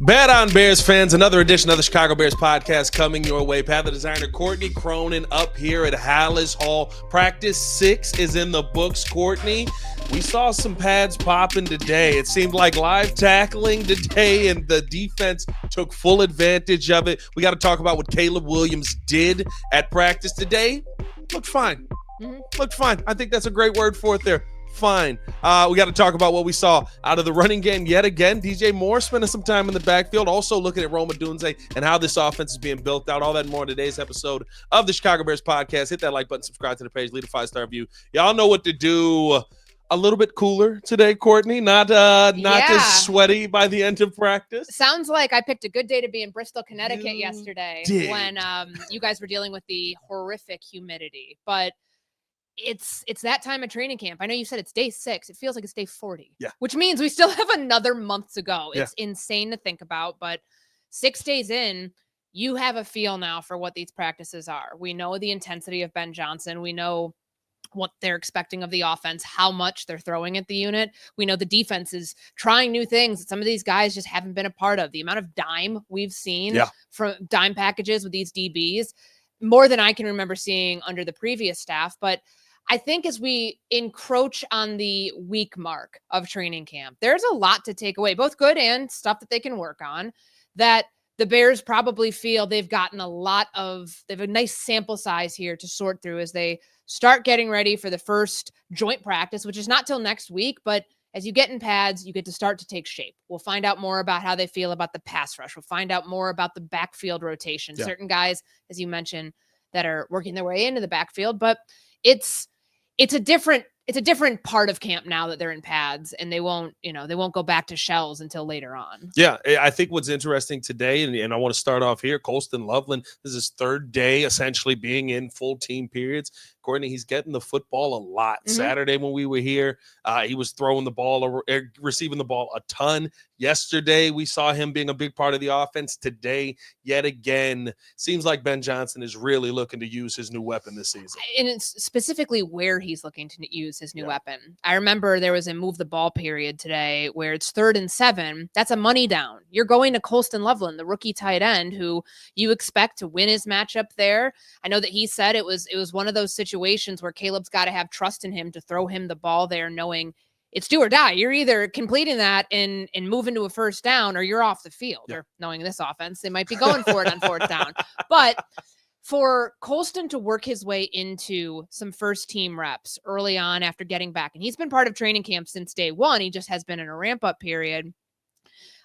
Bet on Bears fans, another edition of the Chicago Bears podcast coming your way. Pat the designer, Courtney Cronin up here at Halas Hall. Practice 6 is in the books, Courtney. We saw some pads popping today. It seemed like live tackling today, and the defense took full advantage of it. We got to talk about what Caleb Williams did at practice today. Looked fine. Looked fine. I think that's a great word for it there. Fine. We got to talk about what we saw out of the running game yet again. DJ Moore spending some time in the backfield, also looking at Rome Odunze and how this offense is being built out. All that and more in today's episode of the Chicago Bears podcast. Hit that like button, subscribe to the page, leave a 5-star review. Y'all know what to do. A little bit cooler today, Courtney. Not as sweaty by the end of practice. Sounds like I picked a good day to be in Bristol, Connecticut yesterday when you guys were dealing with the horrific humidity. But it's that time of training camp. I know you said it's day 6. It feels like it's day 40. Yeah. Which means we still have another month to go. It's insane to think about, but 6 days in, you have a feel now for what these practices are. We know the intensity of Ben Johnson. We know what they're expecting of the offense, how much they're throwing at the unit. We know the defense is trying new things that some of these guys just haven't been a part of. The amount of dime we've seen from dime packages with these DBs, more than I can remember seeing under the previous staff. But I think as we encroach on the week mark of training camp, there's a lot to take away, both good and stuff that they can work on, that the Bears probably feel they've gotten they have a nice sample size here to sort through as they start getting ready for the first joint practice, which is not till next week. But as you get in pads, you get to start to take shape. We'll find out more about how they feel about the pass rush. We'll find out more about the backfield rotation. Yeah. Certain guys, as you mentioned, that are working their way into the backfield, but it's a different part of camp now that they're in pads, and they won't go back to shells until later on. Yeah, I think what's interesting today, and I want to start off here, Colston Loveland, this is his 3rd day essentially being in full team periods. Courtney, he's getting the football a lot. Saturday when we were here, he was throwing the ball, receiving the ball a ton. Yesterday, we saw him being a big part of the offense. Today, yet again, seems like Ben Johnson is really looking to use his new weapon this season. And it's specifically where he's looking to use his new weapon. I remember there was a move the ball period today where it's 3rd and 7. That's a money down. You're going to Colston Loveland, the rookie tight end, who you expect to win his matchup there. I know that he said it was one of those situations where Caleb's got to have trust in him to throw him the ball there, knowing it's do or die. You're either completing that and moving to a first down, or you're off the field. Or knowing this offense, they might be going for it on 4th down. But for Colston to work his way into some first team reps early on after getting back, and he's been part of training camp since day 1. He just has been in a ramp up period.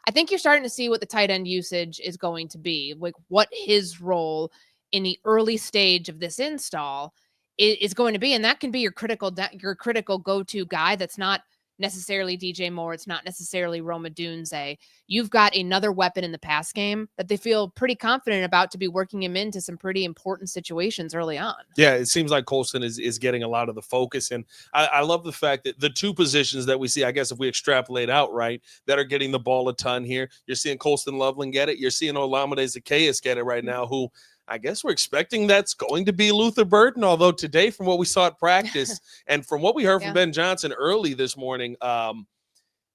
I think you're starting to see what the tight end usage is going to be, like what his role in the early stage of this install is going to be. And that can be your critical go-to guy. That's not necessarily DJ Moore. It's not necessarily Rome Odunze. You've got another weapon in the pass game that they feel pretty confident about to be working him into some pretty important situations early on. Yeah, it seems like Colston is getting a lot of the focus. And I love the fact that the 2 positions that we see, I guess if we extrapolate out, right, that are getting the ball a ton here, you're seeing Colston Loveland get it. You're seeing Olamide Zaccheaus get it right now, who I guess we're expecting that's going to be Luther Burden, although today, from what we saw at practice and from what we heard from Ben Johnson early this morning,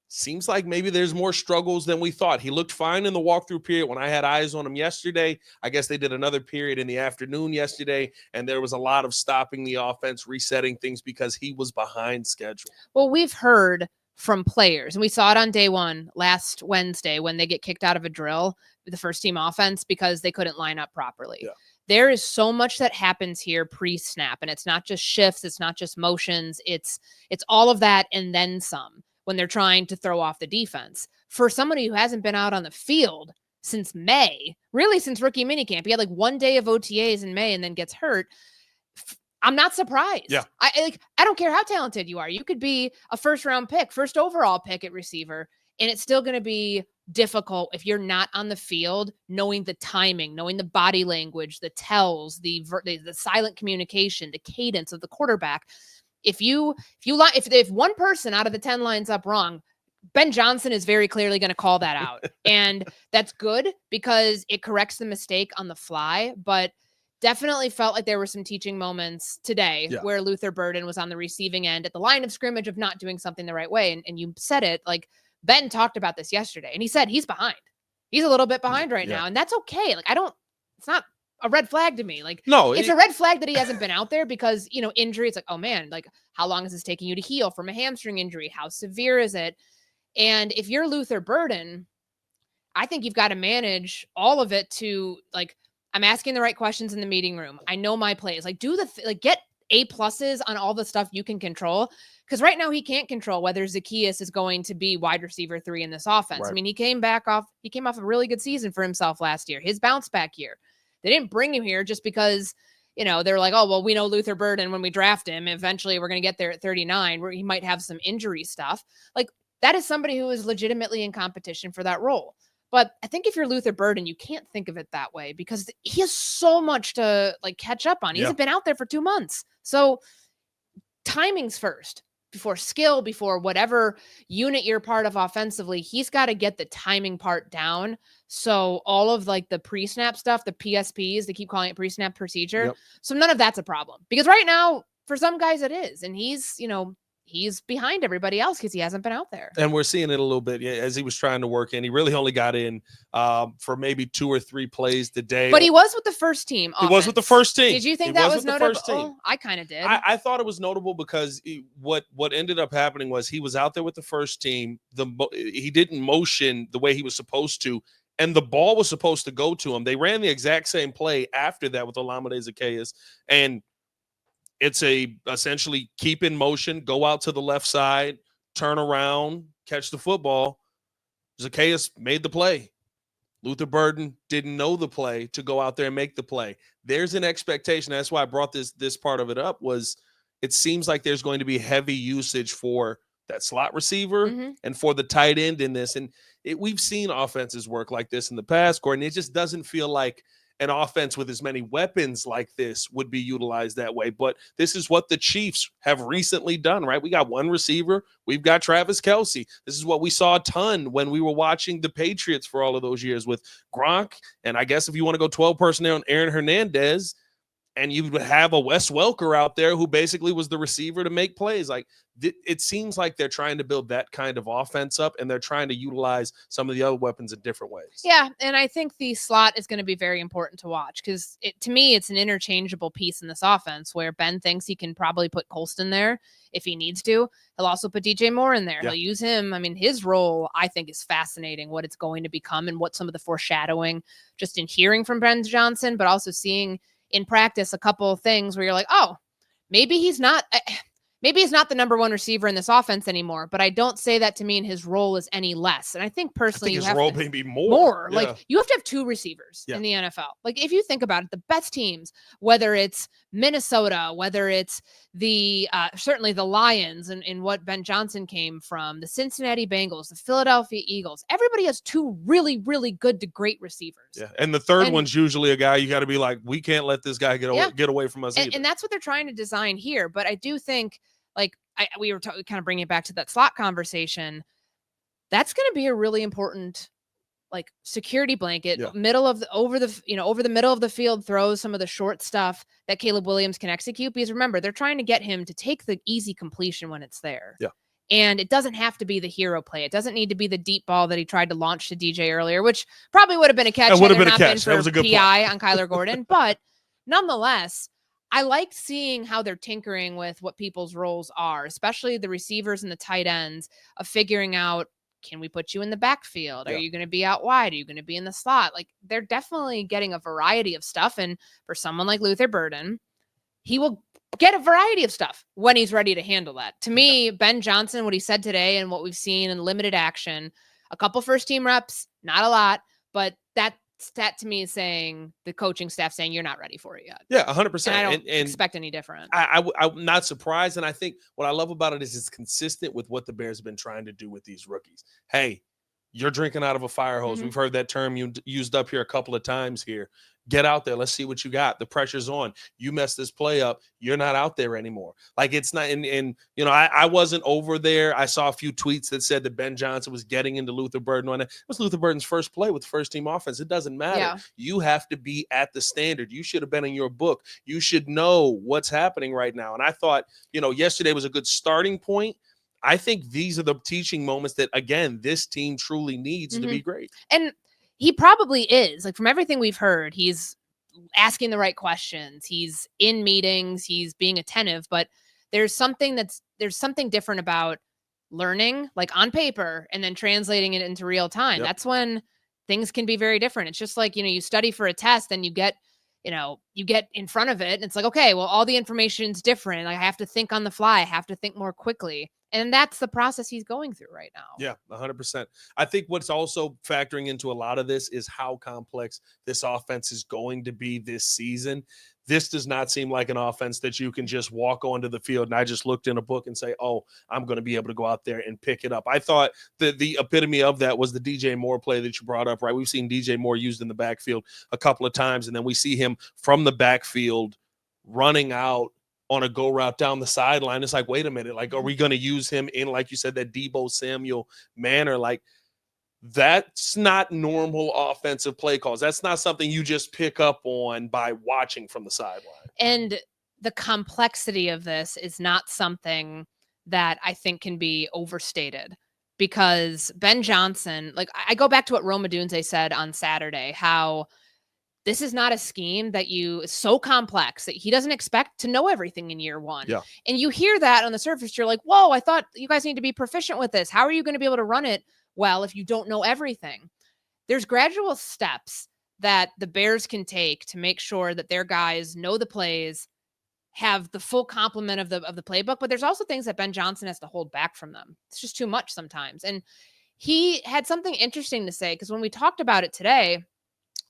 seems like maybe there's more struggles than we thought. He looked fine in the walkthrough period when I had eyes on him yesterday. I guess they did another period in the afternoon yesterday, and there was a lot of stopping the offense, resetting things because he was behind schedule. Well, we've heard from players, and we saw it on day 1 last Wednesday when they get kicked out of a drill with the first team offense because they couldn't line up properly. Yeah. There is so much that happens here pre-snap, and it's not just shifts, it's not just motions, it's all of that and then some when they're trying to throw off the defense. For somebody who hasn't been out on the field since May, really since rookie minicamp, he had like 1 day of OTAs in May and then gets hurt. I'm not surprised. Yeah. I don't care how talented you are. You could be a first overall pick at receiver, and it's still going to be difficult if you're not on the field, knowing the timing, knowing the body language, the tells, the silent communication, the cadence of the quarterback. If one person out of the 10 lines up wrong, Ben Johnson is very clearly going to call that out. And that's good because it corrects the mistake on the fly, but definitely felt like there were some teaching moments today where Luther Burden was on the receiving end at the line of scrimmage of not doing something the right way. And you said it, like Ben talked about this yesterday, and he said he's behind. He's a little bit behind right now, and that's okay. Like, it's not a red flag to me. Like, no, it's a red flag that he hasn't been out there because, injury. It's like, oh man, like, how long is this taking you to heal from a hamstring injury? How severe is it? And if you're Luther Burden, I think you've got to manage all of it to, like, I'm asking the right questions in the meeting room. I know my plays. Like, get A+ on all the stuff you can control. Because right now he can't control whether Zacchaeus is going to be wide receiver 3 in this offense. Right. I mean, he came off a really good season for himself last year, his bounce back year. They didn't bring him here just because, they're like, oh, well, we know Luther Burden when we draft him. Eventually we're going to get there at 39 where he might have some injury stuff. Like, that is somebody who is legitimately in competition for that role. But I think if you're Luther Burden, you can't think of it that way because he has so much to, like, catch up on. He hasn't been out there for 2 months. So timing's first. Before skill, before whatever unit you're part of offensively, he's got to get the timing part down. So all of, like, the pre-snap stuff, the PSPs, they keep calling it pre-snap procedure. So none of that's a problem because right now, for some guys it is. And he's behind everybody else because he hasn't been out there. And we're seeing it a little bit as he was trying to work in. He really only got in for maybe 2 or 3 plays today. But he was with the first team. He was with the first team. Did you think that was notable? Oh, I kind of did. I thought it was notable because what ended up happening was he was out there with the first team. He didn't motion the way he was supposed to, and the ball was supposed to go to him. They ran the exact same play after that with Olamide Zacchaeus, and it's essentially keep in motion, go out to the left side, turn around, catch the football. Zacchaeus made the play. Luther Burden didn't know the play to go out there and make the play. There's an expectation. That's why I brought this part of it up was it seems like there's going to be heavy usage for that slot receiver and for the tight end in this. And we've seen offenses work like this in the past, Courtney. It just doesn't feel like an offense with as many weapons like this would be utilized that way. But this is what the Chiefs have recently done, right? We got one receiver. We've got Travis Kelce. This is what we saw a ton when we were watching the Patriots for all of those years with Gronk. And I guess if you want to go 12 personnel on Aaron Hernandez, and you would have a Wes Welker out there who basically was the receiver to make plays. Like, it seems like they're trying to build that kind of offense up, and they're trying to utilize some of the other weapons in different ways. Yeah, and I think the slot is going to be very important to watch because, to me, it's an interchangeable piece in this offense where Ben thinks he can probably put Colston there if he needs to. He'll also put DJ Moore in there. Yeah. He'll use him. I mean, his role, I think, is fascinating, what it's going to become and what some of the foreshadowing just in hearing from Ben Johnson, but also seeing in practice a couple of things where you're like, oh, maybe he's not the number one receiver in this offense anymore, but I don't say that to mean his role is any less. And I think personally, his role may be more. Yeah. Like, you have to have 2 receivers in the NFL. Like, if you think about it, the best teams, whether it's Minnesota, whether it's the certainly the Lions and what Ben Johnson came from, the Cincinnati Bengals, the Philadelphia Eagles, everybody has 2 really, really good to great receivers. Yeah, and the third one's usually a guy you got to be like, we can't let this guy get away from us either. And that's what they're trying to design here. But I do think, like, we were kind of bringing it back to that slot conversation. That's going to be a really important, like, security blanket, over the middle of the field throws, some of the short stuff that Caleb Williams can execute. Because remember, they're trying to get him to take the easy completion when it's there. Yeah. And it doesn't have to be the hero play. It doesn't need to be the deep ball that he tried to launch to DJ earlier, which probably would have been a catch. It would have been a catch. That was a good PI on Kyler Gordon. But nonetheless, I like seeing how they're tinkering with what people's roles are, especially the receivers and the tight ends, of figuring out, can we put you in the backfield? Are you going to be out wide? Are you going to be in the slot? Like, they're definitely getting a variety of stuff. And for someone like Luther Burden, he will get a variety of stuff when he's ready to handle that. To me, Ben Johnson, what he said today and what we've seen in limited action, a couple first team reps, not a lot, but that to me is saying the coaching staff saying you're not ready for it yet. Yeah, 100%. And I don't expect any different. I'm not surprised. And I think what I love about it is it's consistent with what the Bears have been trying to do with these rookies. Hey, you're drinking out of a fire hose. We've heard that term used up here a couple of times here. Get out there. Let's see what you got. The pressure's on. You mess this play up, you're not out there anymore. Like, it's not. And I wasn't over there. I saw a few tweets that said that Ben Johnson was getting into Luther Burden on it. It was Luther Burden's first play with first team offense. It doesn't matter. Yeah. You have to be at the standard. You should have been in your book. You should know what's happening right now. And I thought, yesterday was a good starting point. I think these are the teaching moments that, again, this team truly needs to be great. And He probably is. Like, from everything we've heard, he's asking the right questions. He's in meetings. He's being attentive. But there's something different about learning, like on paper, and then translating it into real time. Yep. That's when things can be very different. It's just like, you study for a test and you get in front of it and it's like, okay, well, all the information's different. Like, I have to think on the fly. I have to think more quickly. And that's the process he's going through right now. Yeah, 100%. I think what's also factoring into a lot of this is how complex this offense is going to be this season. This does not seem like an offense that you can just walk onto the field and I just looked in a book and say, oh, I'm going to be able to go out there and pick it up. I thought that the epitome of that was the DJ Moore play that you brought up, right? We've seen DJ Moore used in the backfield a couple of times, and then we see him from the backfield running out on a go route down the sideline. It's like, wait a minute, like, are we going to use him in, like you said, that Deebo Samuel manner? Like, that's not normal offensive play calls. That's not something you just pick up on by watching from the sideline. And the complexity of this is not something that I think can be overstated, because Ben Johnson, like, I go back to what Rome Odunze said on Saturday, how this is not a scheme that is so complex that he doesn't expect to know everything in year one. Yeah. And you hear that on the surface, you're like, whoa, I thought you guys need to be proficient with this. How are you going to be able to run it well if you don't know everything? There's gradual steps that the Bears can take to make sure that their guys know the plays, have the full complement of the playbook, but there's also things that Ben Johnson has to hold back from them. It's just too much sometimes. And he had something interesting to say, because when we talked about it today,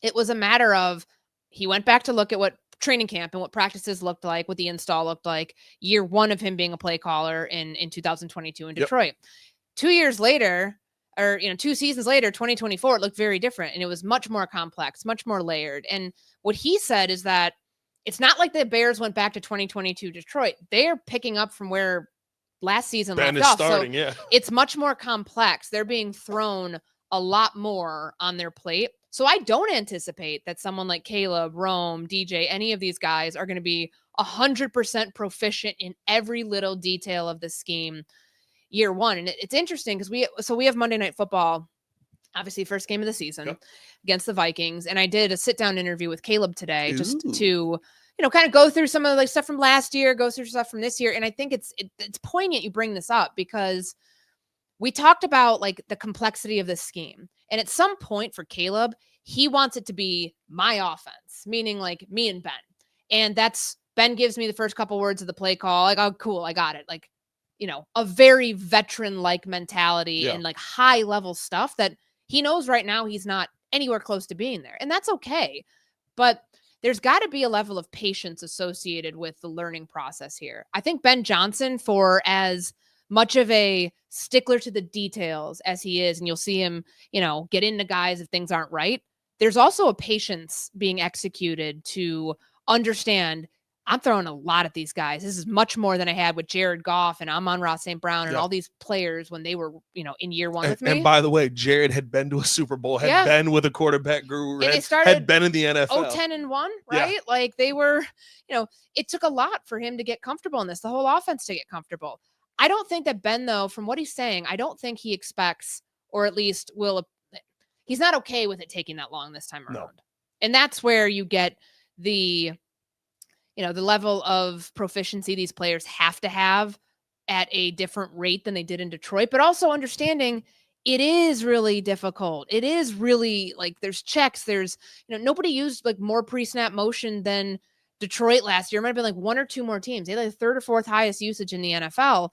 it was a matter of, he went back to look at what training camp and what practices looked like, what the install looked like, year one of him being a play caller in 2022 in Detroit. Yep. 2 years later, or 2 seasons later, 2024, it looked very different, and it was much more complex, much more layered. And what he said is that it's not like the Bears went back to 2022 Detroit. They're picking up from where last season Ben left off. Starting, so yeah. It's much more complex. They're being thrown a lot more on their plate. So I don't anticipate that someone like Caleb, Rome, DJ, any of these guys are going to be 100% proficient in every little detail of the scheme year one. And it's interesting because we have Monday Night Football, obviously first game of the season against the Vikings. And I did a sit-down interview with Caleb today just to, kind of go through some of the stuff from last year, go through stuff from this year. And I think it's poignant you bring this up, because we talked about like the complexity of this scheme. And at some point for Caleb, he wants it to be my offense, meaning like me and Ben. And that's, Ben gives me the first couple words of the play call. Like, oh, cool, I got it. Like, a very veteran-like mentality and like high level stuff that he knows right now he's not anywhere close to being there. And that's okay. But there's got to be a level of patience associated with the learning process here. I think Ben Johnson, for as much of a stickler to the details as he is, and you'll see him, get into guys if things aren't right, there's also a patience being executed to understand, I'm throwing a lot at these guys. This is much more than I had with Jared Goff and Amon-Ra St. Brown and all these players when they were, in year one with me. And by the way, Jared had been to a Super Bowl, had been with a quarterback guru, had been in the NFL. 10-1, right? Yeah. Like they were, it took a lot for him to get comfortable in this, the whole offense to get comfortable. I don't think that Ben, though, from what he's saying, I don't think he expects, or at least he's not okay with it taking that long this time around. No. And that's where you get the level of proficiency these players have to have at a different rate than they did in Detroit, but also understanding it is really difficult. It is really like there's checks. There's, nobody used like more pre-snap motion than Detroit last year. It might have been like one or two more teams. They had like the third or fourth highest usage in the NFL.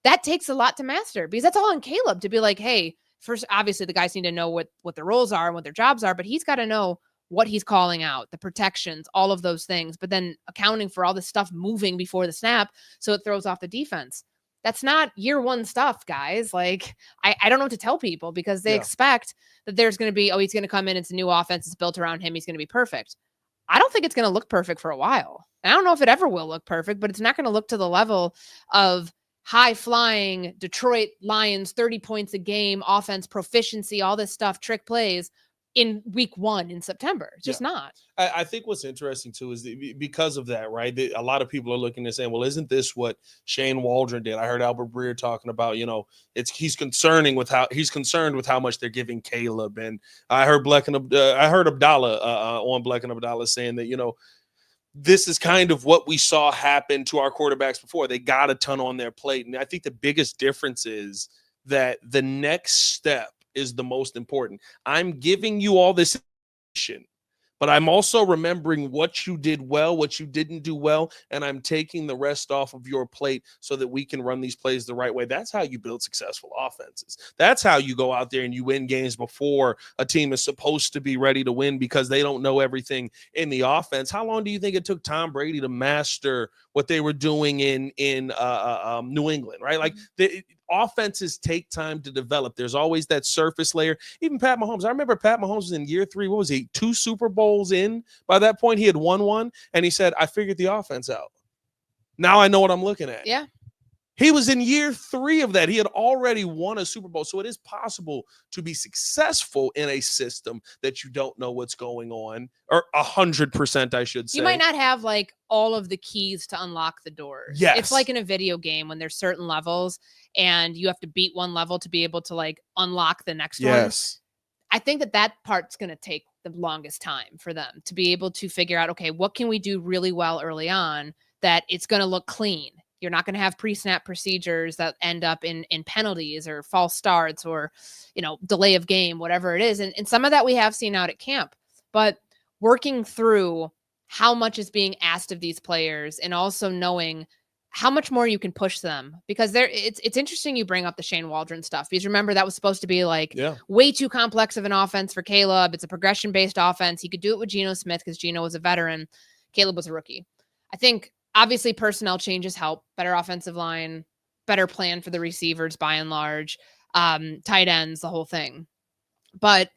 That takes a lot to master, because that's all in Caleb to be like, hey, first, obviously the guys need to know what their roles are and what their jobs are, but he's got to know what he's calling out, the protections, all of those things, but then accounting for all this stuff moving before the snap so it throws off the defense. That's not year one stuff, guys. Like, I don't know what to tell people, because they expect that there's going to be, he's going to come in, it's a new offense, it's built around him, he's going to be perfect. I don't think it's going to look perfect for a while. I don't know if it ever will look perfect, but it's not going to look to the level of high-flying Detroit Lions, 30 points a game, offense proficiency, all this stuff, trick plays, in week 1 in September. It's just not. I think what's interesting too is because of that, right? A lot of people are looking and saying, well, isn't this what Shane Waldron did? I heard Albert Breer talking about, he's concerned with how much they're giving Caleb. And I heard Abdallah on Black and Abdallah saying that, this is kind of what we saw happen to our quarterbacks before. They got a ton on their plate. And I think the biggest difference is that the next step is the most important. I'm giving you all this information, but I'm also remembering what you did well, what you didn't do well, and I'm taking the rest off of your plate so that we can run these plays the right way. That's how you build successful offenses. That's how you go out there and you win games before a team is supposed to be ready to win because they don't know everything in the offense. How long do you think it took Tom Brady to master what they were doing in New England, right? Like offenses take time to develop. There's always that surface layer. Even Pat Mahomes. I remember Pat Mahomes was in year 3. What was he? 2 Super Bowls in. By that point, he had won one, and he said, I figured the offense out. Now I know what I'm looking at. Yeah. He was in year 3 of that. He had already won a Super Bowl. So it is possible to be successful in a system that you don't know what's going on, or 100%, I should say. You might not have like all of the keys to unlock the doors. Yes. It's like in a video game when there's certain levels and you have to beat one level to be able to like unlock the next one. Yes. I think that part's going to take the longest time for them to be able to figure out, okay, what can we do really well early on that it's going to look clean? You're not going to have pre-snap procedures that end up in penalties or false starts or, delay of game, whatever it is. And some of that we have seen out at camp, but working through how much is being asked of these players and also knowing how much more you can push them, because it's interesting you bring up the Shane Waldron stuff, because remember that was supposed to be like way too complex of an offense for Caleb. It's a progression-based offense. He could do it with Geno Smith because Geno was a veteran. Caleb was a rookie. I think obviously personnel changes help, better offensive line, better plan for the receivers by and large, tight ends, the whole thing. But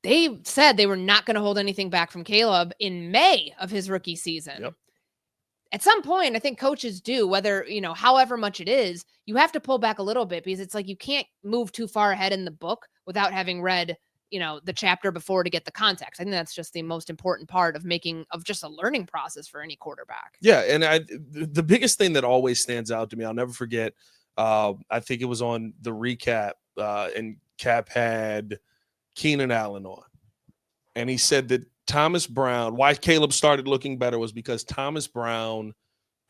they said they were not going to hold anything back from Caleb in May of his rookie season. Yep. At some point, I think coaches do, whether, however much it is, you have to pull back a little bit, because it's like you can't move too far ahead in the book without having read, the chapter before to get the context. I think that's just the most important part of just a learning process for any quarterback. Yeah. And the biggest thing that always stands out to me, I'll never forget, I think it was on the recap, and Cap had Keenan Allen on. And he said that Thomas Brown, why Caleb started looking better was because Thomas Brown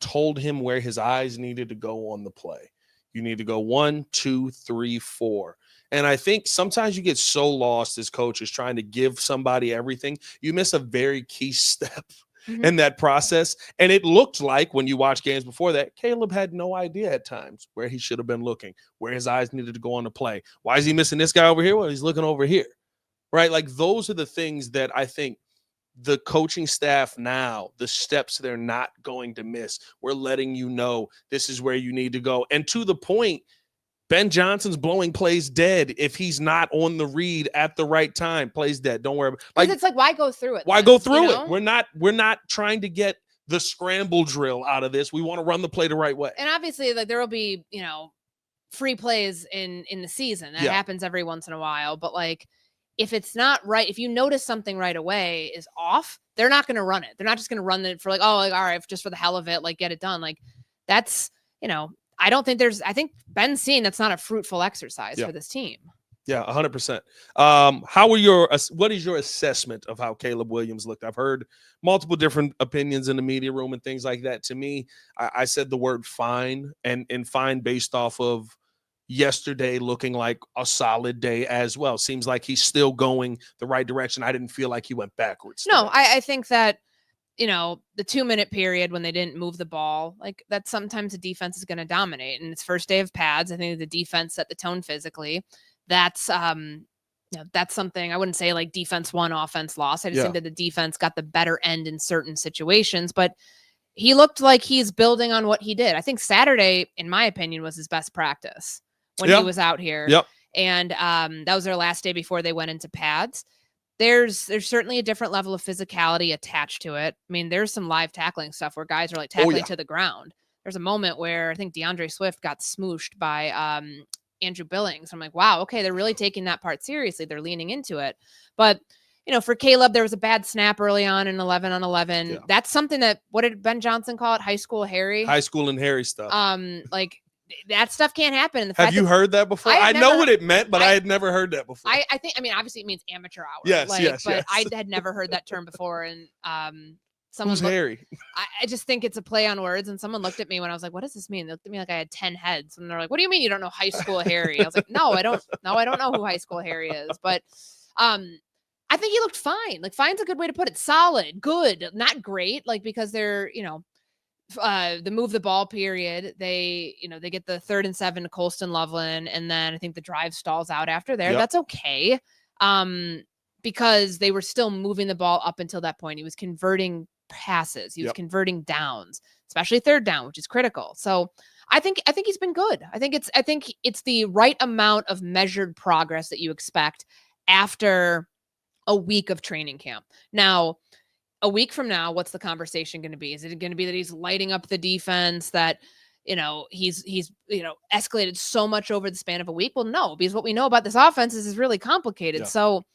told him where his eyes needed to go on the play. You need to go 1, 2, 3, 4. And I think sometimes you get so lost as coaches trying to give somebody everything, you miss a very key step in that process. And it looked like when you watch games before that, Caleb had no idea at times where he should have been looking, where his eyes needed to go on the play. Why is he missing this guy over here? Well, he's looking over here, right? Like those are the things that I think the coaching staff now, the steps they're not going to miss. We're letting you know this is where you need to go. And to the point, Ben Johnson's blowing plays dead if he's not on the read at the right time. Plays dead. Don't worry. Like it's like, why go through it? Why go through it? We're not trying to get the scramble drill out of this. We want to run the play the right way. And obviously, like there will be, free plays in the season. That happens every once in a while. But like, if it's not right, if you notice something right away is off, they're not going to run it. They're not just going to run it for like, all right, just for the hell of it, like get it done. Like that's, I think Ben's seeing that's not a fruitful exercise for this team. Yeah, 100%. What is your assessment of how Caleb Williams looked? I've heard multiple different opinions in the media room and things like that. To me, I said the word fine, and fine based off of yesterday looking like a solid day as well. Seems like he's still going the right direction. I didn't feel like he went backwards. No, I think that, the 2-minute period when they didn't move the ball, like that sometimes the defense is going to dominate. And it's first day of pads. I think the defense set the tone physically. That's something I wouldn't say like defense won, offense lost. I just think that the defense got the better end in certain situations, but he looked like he's building on what he did. I think Saturday, in my opinion, was his best practice when he was out here. Yep. And that was their last day before they went into pads. There's certainly a different level of physicality attached to it. I mean, there's some live tackling stuff where guys are like tackling to the ground. There's a moment where I think DeAndre Swift got smooshed by Andrew Billings. I'm like, wow, okay, they're really taking that part seriously. They're leaning into it. But, for Caleb, there was a bad snap early on in 11 on 11. Yeah. That's something that, what did Ben Johnson call it? High school Harry? High school and Harry stuff. Like, that stuff can't happen. And the Have you heard that before? I know what it meant, but I had never heard that before. I think, obviously it means amateur hour. Yes, but I had never heard that term before. And who's Harry? I just think it's a play on words. And someone looked at me when I was like, what does this mean? They looked at me like I had 10 heads. And they're like, what do you mean you don't know high school Harry? I was like, no, I don't know who high school Harry is. But I think he looked fine. Like, fine's a good way to put it. Solid, good, not great. Like, because they're, the move the ball period, they get the 3rd and 7 to Colston Loveland, and then I think the drive stalls out after there. Yep. That's okay. Because they were still moving the ball up until that point. He was converting passes. He was converting downs, especially 3rd down, which is critical. So I think he's been good. I think it's the right amount of measured progress that you expect after a week of training camp. Now, a week from now, what's the conversation going to be? Is it going to be that he's lighting up the defense, that, he's escalated so much over the span of a week? Well, no, because what we know about this offense is really complicated. Yeah. So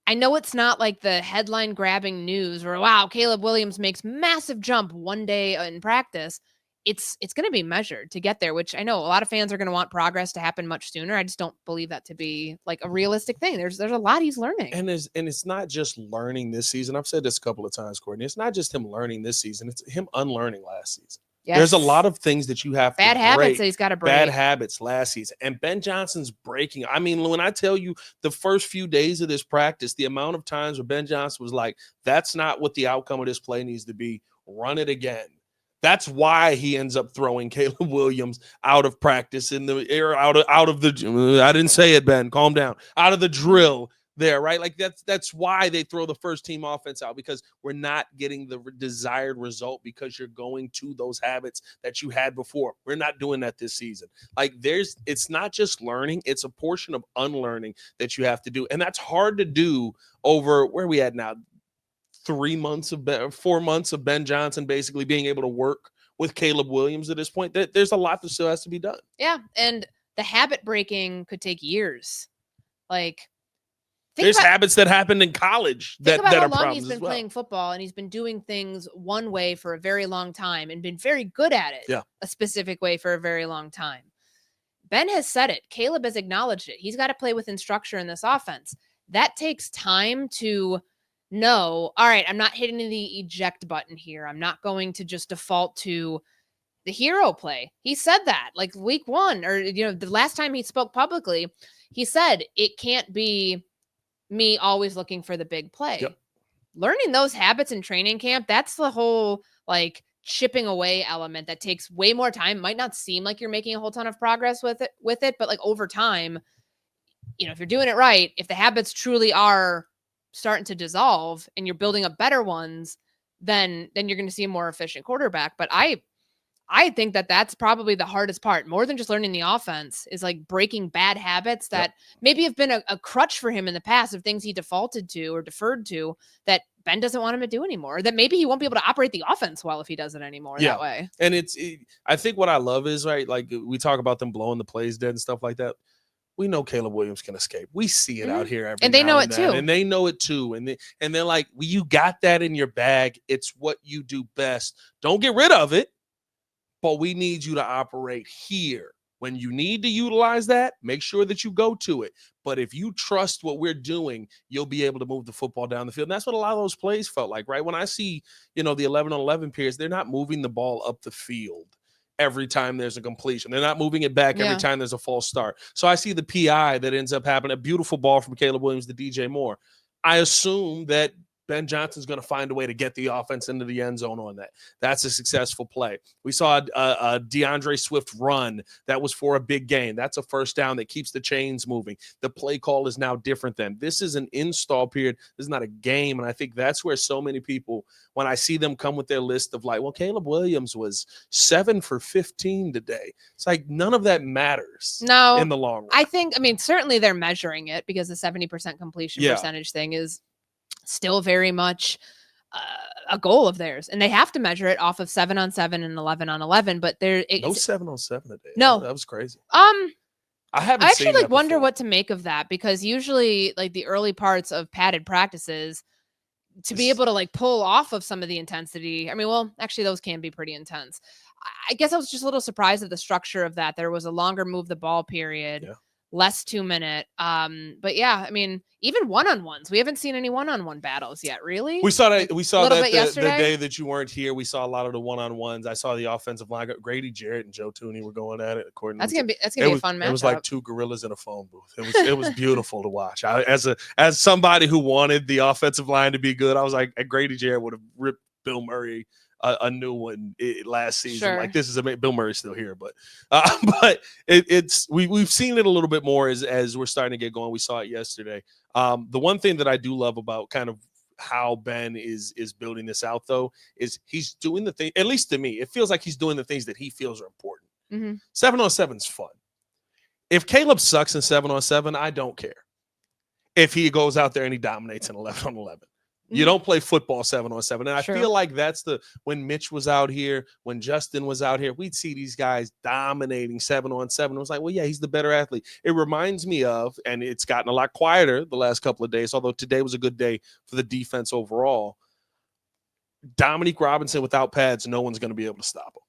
I know it's not like the headline grabbing news where, wow, Caleb Williams makes massive jump one day in practice. It's going to be measured to get there, which I know a lot of fans are going to want progress to happen much sooner. I just don't believe that to be like a realistic thing. There's a lot he's learning. And it's not just learning this season. I've said this a couple of times, Courtney. It's not just him learning this season. It's him unlearning last season. Yes. There's a lot of things that you have bad habits that he's got to break. Bad habits last season. And Ben Johnson's breaking. I mean, when I tell you the first few days of this practice, the amount of times where Ben Johnson was like, that's not what the outcome of this play needs to be. Run it again. That's why he ends up throwing Caleb Williams out of practice in the air, out of the. I didn't say it, Ben. Calm down. Out of the drill there, right? Like that's why they throw the first team offense out, because we're not getting the desired result because you're going to those habits that you had before. We're not doing that this season. Like it's not just learning; it's a portion of unlearning that you have to do, and that's hard to do over where we at now. 4 months of Ben Johnson basically being able to work with Caleb Williams at this point. There's a lot that still has to be done. Yeah, and the habit breaking could take years. Like, there's habits that happened in college that are problems. How long he's been playing football, and he's been doing things one way for a very long time and been very good at it. Yeah. A specific way for a very long time. Ben has said it. Caleb has acknowledged it. He's got to play within structure in this offense. That takes time to know, all right, I'm not hitting the eject button here. I'm not going to just default to the hero play. He said that like week 1, or, the last time he spoke publicly, he said it can't be me always looking for the big play. Yep. Learning those habits in training camp, that's the whole like chipping away element that takes way more time. Might not seem like you're making a whole ton of progress with it, but like over time, if you're doing it right, if the habits truly are starting to dissolve and you're building up better ones, then you're going to see a more efficient quarterback. But I think that's probably the hardest part, more than just learning the offense, is like breaking bad habits that maybe have been a crutch for him in the past, of things he defaulted to or deferred to that Ben doesn't want him to do anymore, or that maybe he won't be able to operate the offense well if he does it anymore that way. And I think what I love is, right, like we talk about them blowing the plays dead and stuff like that. We know Caleb Williams can escape. We see it out here every and they know it then. too. And they know it too. And they're like, well, you got that in your bag. It's what you do best. Don't get rid of it, but we need you to operate here. When you need to utilize that, make sure that you go to it. But if you trust what we're doing, you'll be able to move the football down the field. And that's what a lot of those plays felt like, right? When I see, the 11-on-11 periods, they're not moving the ball up the field every time there's a completion. They're not moving it back every time there's a false start. So I see the PI that ends up happening, a beautiful ball from Caleb Williams to DJ Moore. I assume that Ben Johnson's going to find a way to get the offense into the end zone on that. That's a successful play. We saw a DeAndre Swift run that was for a big gain. That's a first down that keeps the chains moving. The play call is now different then. This is an install period. This is not a game. And I think that's where so many people, when I see them come with their list of like, well, Caleb Williams was 7 for 15 today. It's like none of that matters in the long run. I think, certainly they're measuring it, because the 70% completion percentage thing is still very much a goal of theirs, and they have to measure it off of 7-on-7 and 11-on-11. But no 7-on-7 today. No, that was crazy. I haven't I actually seen that wonder before. what to make of that, because usually like the early parts of padded practices, to be able to like pull off of some of the intensity. I mean, well, actually those can be pretty intense. I guess I was just a little surprised at the structure of that. There was a longer move the ball period, Yeah. less 2-minute. But yeah, I mean, even one-on-ones. We haven't seen any one-on-one battles yet, really. We saw that. Like, We saw little that bit the yesterday. day that you weren't here. We saw a lot of the one-on-ones. I saw the offensive line. Grady Jarrett and Joe Tooney were going at it. According That's to gonna be a fun matchup. It was like two gorillas in a phone booth. It was beautiful to watch. As somebody who wanted the offensive line to be good, I was like, Grady Jarrett would have ripped Bill Murray a new one last season. Sure. Like, this is Bill Murray's still here, but we've seen it a little bit more as we're starting to get going. We saw it yesterday. The one thing that I do love about kind of how Ben is building this out, though, is he's doing the thing, at least to me, it feels like he's doing the things that he feels are important. 7-on-7 is fun. If Caleb sucks in 7-on-7, I don't care. If he goes out there and he dominates in 11-on-11. You don't play football 7-on-7. And I feel like that's when Mitch was out here, when Justin was out here, we'd see these guys dominating 7-on-7. It was like, well, yeah, he's the better athlete. It reminds me of, and it's gotten a lot quieter the last couple of days, although today was a good day for the defense overall. Dominique Robinson without pads, no one's going to be able to stop him.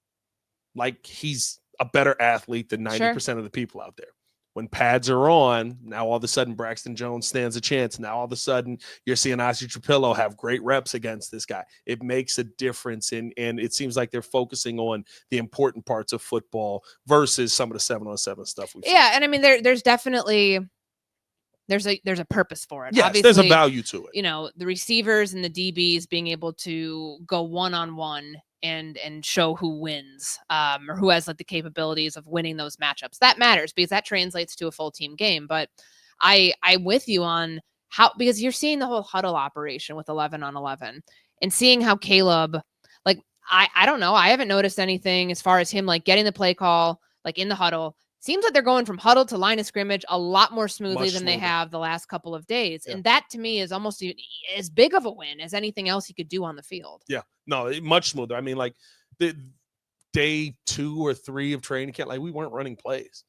Like, he's a better athlete than 90% of the people out there. When pads are on, now all of a sudden Braxton Jones stands a chance. Now all of a sudden you're seeing Ossie Trapillo have great reps against this guy. It makes a difference, and it seems like they're focusing on the important parts of football versus some of the 7-on-7 stuff we've seen. And I mean there's definitely there's a purpose for it. Yes, obviously, there's a value to it. You know, the receivers and the DBs being able to go one-on-one and show who wins, or who has like the capabilities of winning those matchups. That matters because that translates to a full team game. But I'm with you on how, because you're seeing the whole huddle operation with 11-on-11 and seeing how Caleb, like, I don't know. I haven't noticed anything as far as him like getting the play call, like in the huddle. Seems like they're going from huddle to line of scrimmage a lot more smoothly than they have the last couple of days. Yeah. And that to me is almost as big of a win as anything else he could do on the field. Yeah, no, much smoother. I mean, like the day 2 or 3 of training camp, like we weren't running plays.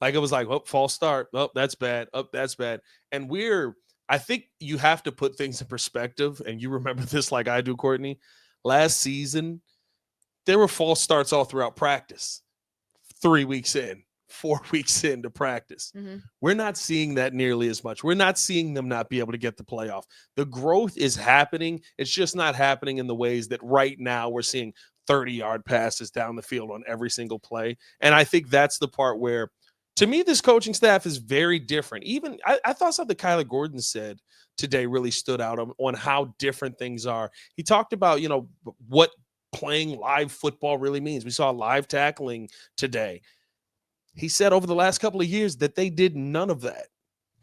Like it was like, oh, false start. Oh, that's bad. Oh, that's bad. And I think you have to put things in perspective. And you remember this like I do, Courtney. Last season, there were false starts all throughout practice. 3 weeks in. 4 weeks into practice. We're not seeing that nearly as much. We're not seeing them not be able to get the playoff. The growth is happening. It's just not happening in the ways that right now we're seeing 30-yard passes down the field on every single play. And I think that's the part where, to me, this coaching staff is very different. Even I thought something Kyler Gordon said today really stood out on how different things are. He talked about, what playing live football really means. We saw live tackling today. He said over the last couple of years that they did none of that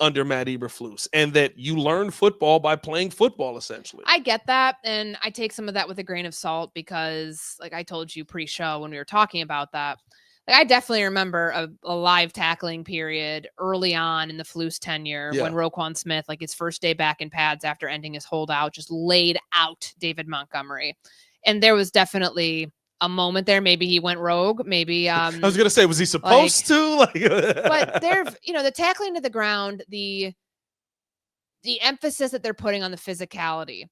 under Matt Eberflus, and that you learn football by playing football, essentially. I get that, and I take some of that with a grain of salt because, like I told you pre-show when we were talking about that, like I definitely remember a live tackling period early on in the Flus tenure when Roquan Smith, like his first day back in pads after ending his holdout, just laid out David Montgomery. And there was definitely a moment there. Maybe he went rogue. Maybe I was gonna say, was he supposed to? But they're the tackling to the ground, the emphasis that they're putting on the physicality.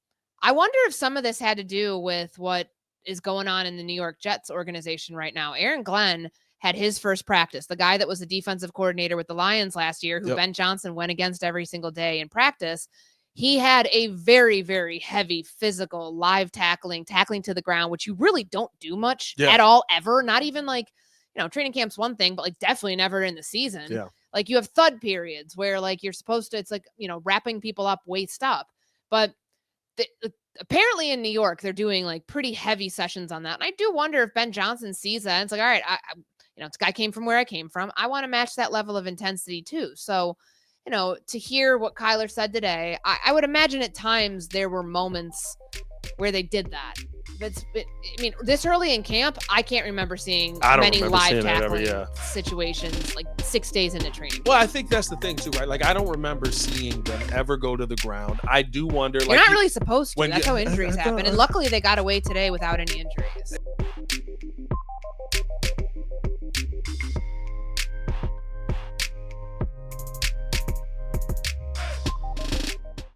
I wonder if some of this had to do with what is going on in the New York Jets organization right now. Aaron Glenn had his first practice. The guy that was the defensive coordinator with the Lions last year, who Ben Johnson went against every single day in practice. He had a very, very heavy physical live tackling to the ground, which you really don't do much at all, ever. Not even like, training camp's one thing, but like definitely never in the season. Yeah. Like you have thud periods where like you're supposed to, it's like, wrapping people up waist up. But apparently in New York, they're doing like pretty heavy sessions on that. And I do wonder if Ben Johnson sees that. And it's like, all right, this guy came from where I came from. I want to match that level of intensity too. So, to hear what Kyler said today, I would imagine at times there were moments where they did that. This early in camp, I can't remember seeing many live tackling situations like 6 days into training. Well, I think that's the thing too, right? Like, I don't remember seeing them ever go to the ground. I do wonder. You're not really supposed to. That's how injuries happen. And luckily they got away today without any injury.